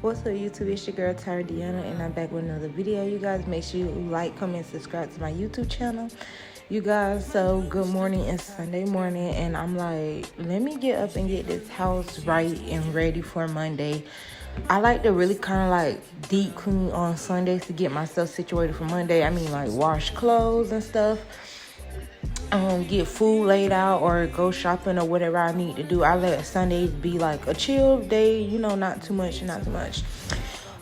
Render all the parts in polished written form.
What's up, YouTube? It's your girl Tyra Deanna, and I'm back with another video. You guys, make sure you like, comment, subscribe to my YouTube channel. You guys, so good morning. It's Sunday morning, and I'm like, let me get up and get this house right and ready for Monday. I like to really kind of like deep clean on Sundays to get myself situated for Monday. I mean, like wash clothes and stuff. Get food laid out or go shopping or whatever I need to do. I let Sundays be like a chill day, not too much, not too much.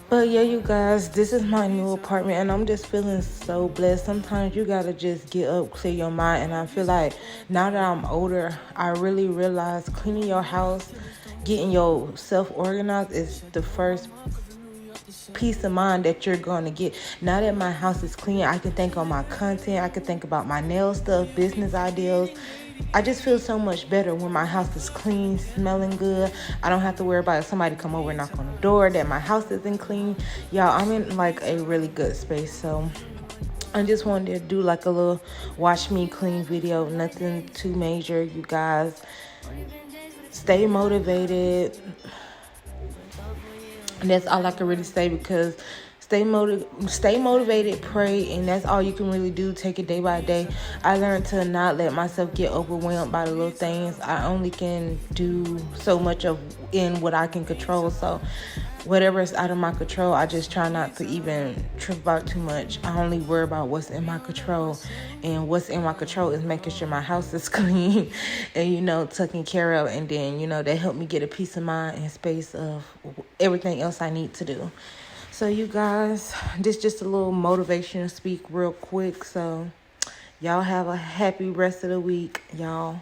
But yeah, you guys, this is my new apartment and I'm just feeling so blessed. Sometimes you gotta just get up, clear your mind, and I feel like now that I'm older, I really realize cleaning your house, getting yourself organized is the first peace of mind that you're going to get. Now that my house is clean, I can think on my content, I can think about my nail stuff, business ideas. I just feel so much better when my house is clean, smelling good. I don't have to worry about if somebody come over and knock on the door that my house isn't clean. Y'all, I'm in like a really good space. So I just wanted to do like a little watch me clean video. Nothing too major, you guys. Stay motivated. And that's all I can really say, because stay motivated, pray, and that's all you can really do. Take it day by day. I learned to not let myself get overwhelmed by the little things. I only can do so much in what I can control. So whatever is out of my control, I just try not to even trip about too much. I only worry about what's in my control. And what's in my control is making sure my house is clean and, taken care of. And then, that helped me get a peace of mind and space of everything else I need to do. So you guys, this just a little motivational speak real quick. So y'all have a happy rest of the week, y'all.